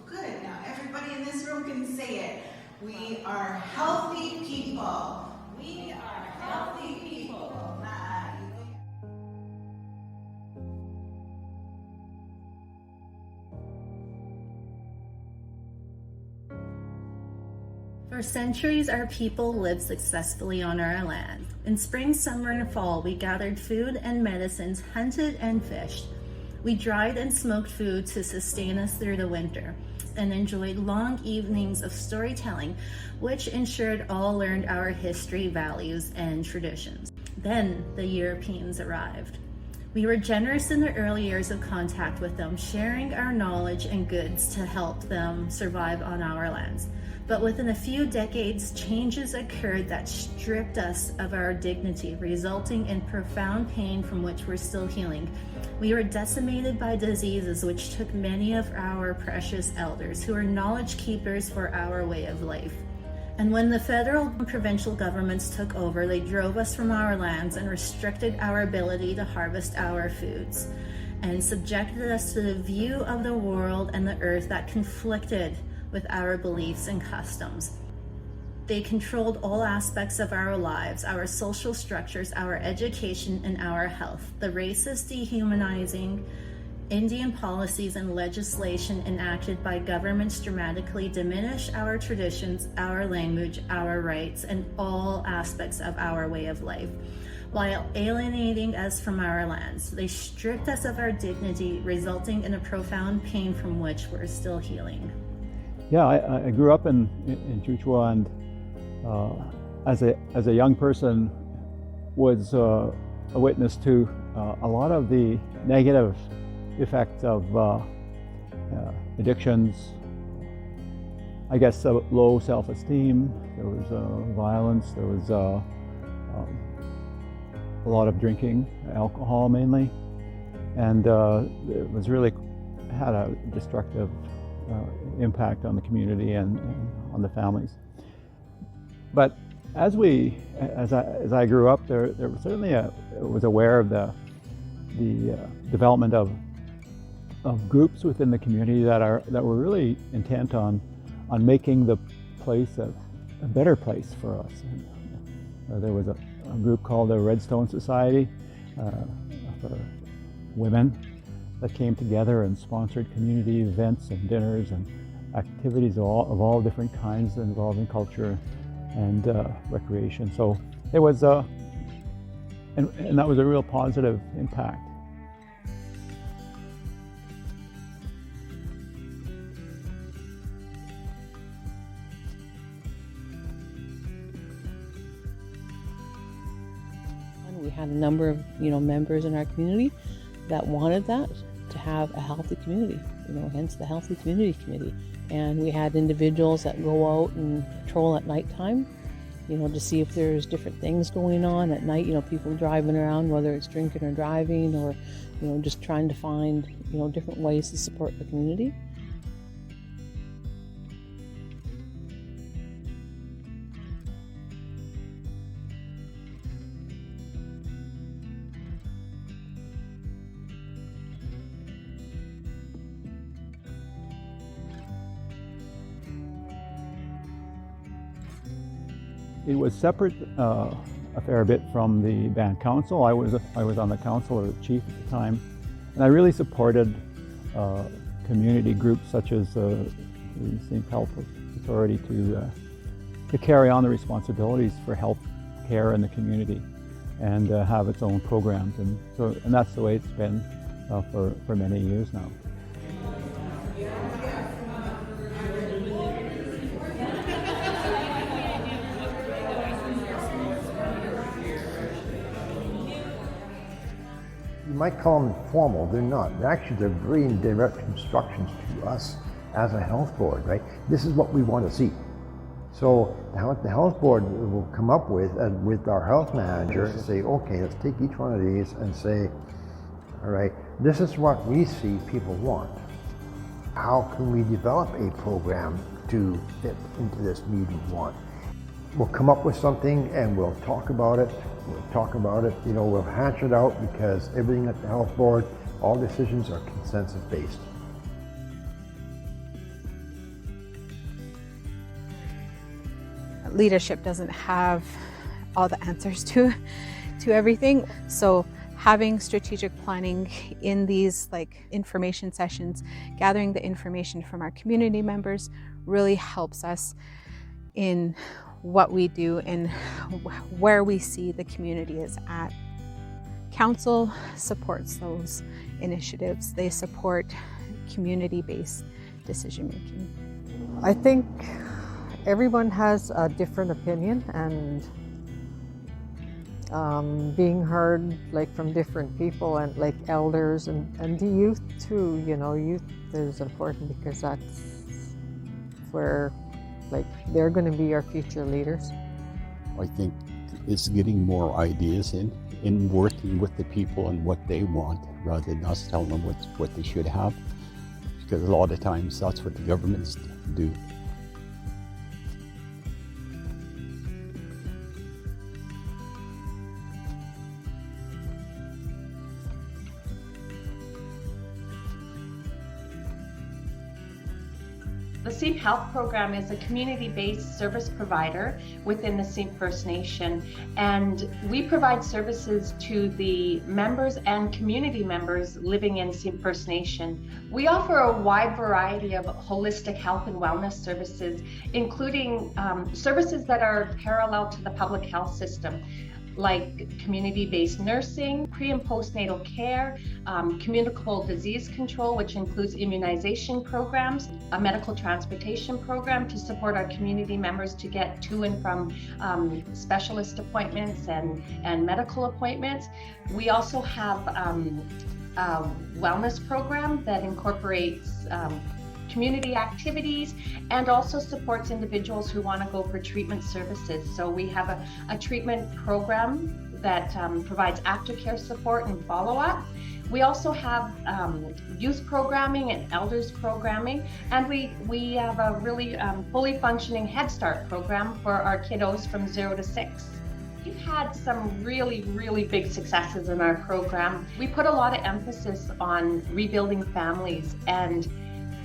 Good. Now everybody in this room can say it. We are healthy people. We are healthy people. For centuries, our people lived successfully on our land. In spring, summer, and fall, we gathered food and medicines, hunted and fished. We dried and smoked food to sustain us through the winter, and enjoyed long evenings of storytelling, which ensured all learned our history, values, and traditions. Then the Europeans arrived. We were generous in the early years of contact with them, sharing our knowledge and goods to help them survive on our lands. But within a few decades, changes occurred that stripped us of our dignity, resulting in profound pain from which we're still healing. We were decimated by diseases which took many of our precious elders, who are knowledge keepers for our way of life. And when the federal and provincial governments took over, they drove us from our lands and restricted our ability to harvest our foods, and subjected us to the view of the world and the earth that conflicted with our beliefs and customs. They controlled all aspects of our lives, our social structures, our education, and our health. The racist, dehumanizing Indian policies and legislation enacted by governments dramatically diminish our traditions, our language, our rights, and all aspects of our way of life, while alienating us from our lands. They stripped us of our dignity, resulting in a profound pain from which we're still healing. Yeah, I grew up in Chuchua, and as a young person was a witness to a lot of the negative effects of addictions. I guess low self-esteem. There was violence. There was a lot of drinking, alcohol mainly, and it was really had a destructive impact on the community and on the families. But as I grew up, there was certainly was aware of the development of groups within the community that were really intent on making the place a better place for us. There was a group called the Redstone Society for women that came together and sponsored community events and dinners and activities of all different kinds involving culture and recreation. So it was, and that was a real positive impact. We had a number of members in our community that wanted that, to have a healthy community, hence the Healthy Community Committee. And we had individuals that go out and patrol at nighttime, to see if there's different things going on at night, people driving around, whether it's drinking or driving, or, just trying to find, different ways to support the community. It was separate a fair bit from the band council. I was on the council, or the chief at the time, and I really supported community groups such as the St. Health Authority to carry on the responsibilities for health care in the community and have its own programs, and that's the way it's been for many years now. You might call them formal, they're not. Actually, they're very direct instructions to us as a health board, right? This is what we want to see. So the health board will come up with our health manager and say, okay, let's take each one of these and say, all right, this is what we see people want. How can we develop a program to fit into this need we want? We'll come up with something and we'll talk about it. We'll hash it out, because everything at the health board, All decisions are consensus-based. Leadership doesn't have all the answers to everything. So having strategic planning in these information sessions, gathering the information from our community members really helps us in what we do and where we see the community is at. Council supports those initiatives. They support community-based decision making. I think everyone has a different opinion, and being heard from different people and elders and the youth too. Youth is important because that's where they're going to be our future leaders. I think it's getting more ideas in working with the people and what they want, rather than us telling them what they should have, because a lot of times that's what the governments do. The St. Health Program is a community-based service provider within the St. First Nation, and we provide services to the members and community members living in St. First Nation. We offer a wide variety of holistic health and wellness services, including services that are parallel to the public health system, like community-based nursing, pre- and postnatal care, communicable disease control, which includes immunization programs, a medical transportation program to support our community members to get to and from specialist appointments and medical appointments. We also have a wellness program that incorporates community activities and also supports individuals who want to go for treatment services. So we have a treatment program that provides aftercare support and follow-up. We also have youth programming and elders programming, and we have a really fully functioning Head Start program for our kiddos from 0 to 6. We've had some really big successes in our program. We put a lot of emphasis on rebuilding families and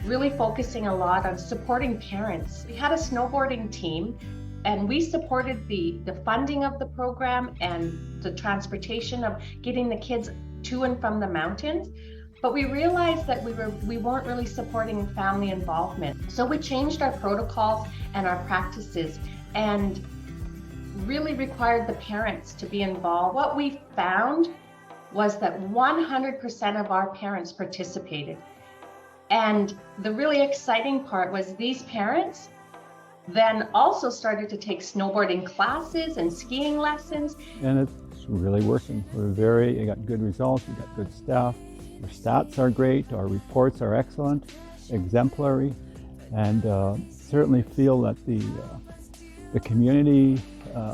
really focusing a lot on supporting parents. We had a snowboarding team, and we supported the funding of the program and the transportation of getting the kids to and from the mountains. But we realized that we weren't really supporting family involvement. So we changed our protocols and our practices and really required the parents to be involved. What we found was that 100% of our parents participated. And the really exciting part was these parents then also started to take snowboarding classes and skiing lessons. And it's really working. We got good results, we got good staff. Our stats are great, our reports are excellent, exemplary, and certainly feel that the community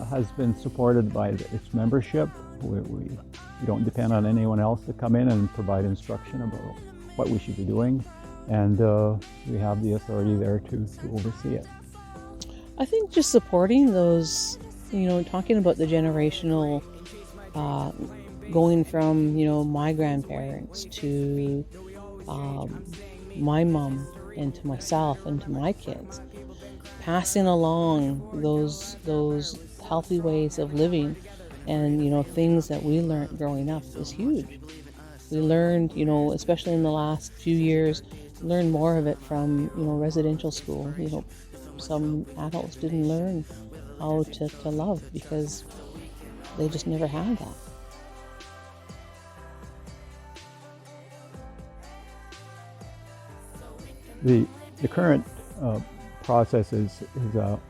has been supported by its membership. We don't depend on anyone else to come in and provide instruction about what we should be doing. And we have the authority there to oversee it. I think just supporting those, talking about the generational, going from, my grandparents to my mom and to myself and to my kids, passing along those healthy ways of living and, things that we learned growing up is huge. We learned, especially in the last few years, learn more of it from residential school. Some adults didn't learn how to love because they just never had that. The current process is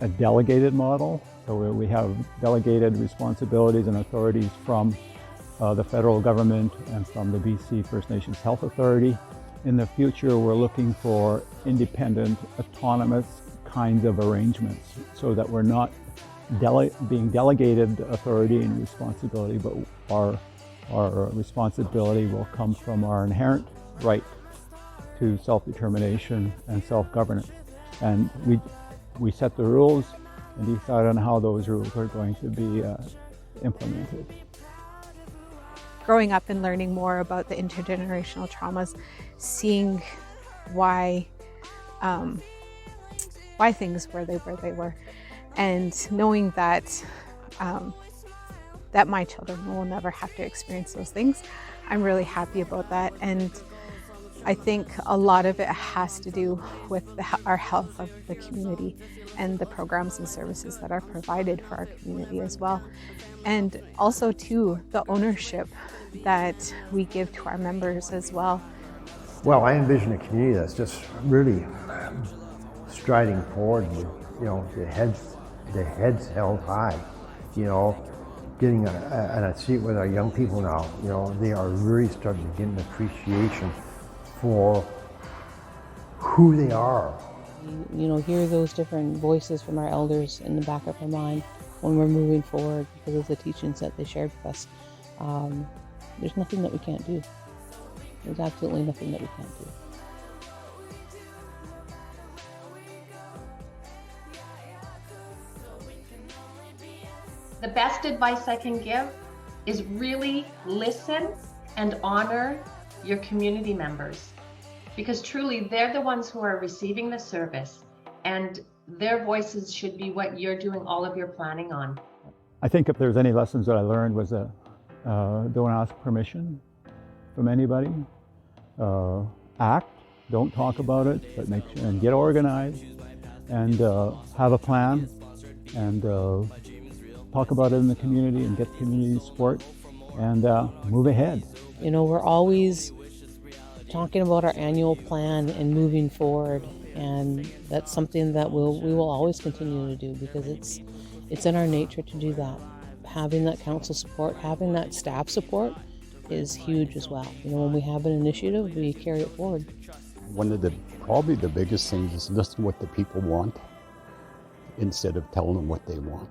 a delegated model. So we have delegated responsibilities and authorities from the federal government and from the BC First Nations Health Authority. In the future, we're looking for independent, autonomous kinds of arrangements so that we're not being delegated authority and responsibility, but our responsibility will come from our inherent right to self-determination and self-governance. And we set the rules and decide on how those rules are going to be implemented. growing up and learning more about the intergenerational traumas, seeing why things were they were, and knowing that that my children will never have to experience those things. I'm really happy about that, and I think a lot of it has to do with our health of the community and the programs and services that are provided for our community as well. And also too, the ownership that we give to our members as well. Well, I envision a community that's just really striding forward with, the heads held high, getting and I see it with our young people now, they are really starting to get an appreciation for who they are. Hear those different voices from our elders in the back of our mind when we're moving forward because of the teachings that they shared with us. There's nothing that we can't do. There's absolutely nothing that we can't do. The best advice I can give is really listen and honor your community members, because truly they're the ones who are receiving the service, and their voices should be what you're doing all of your planning on. I think if there's any lessons that I learned was don't ask permission from anybody. Act, don't talk about it, but make sure and get organized and have a plan and talk about it in the community and get community support and move ahead. We're always talking about our annual plan and moving forward, and that's something that we will always continue to do because it's in our nature to do that. Having that council support, having that staff support is huge as well. When we have an initiative, we carry it forward. One of probably the biggest things is listen to what the people want instead of telling them what they want.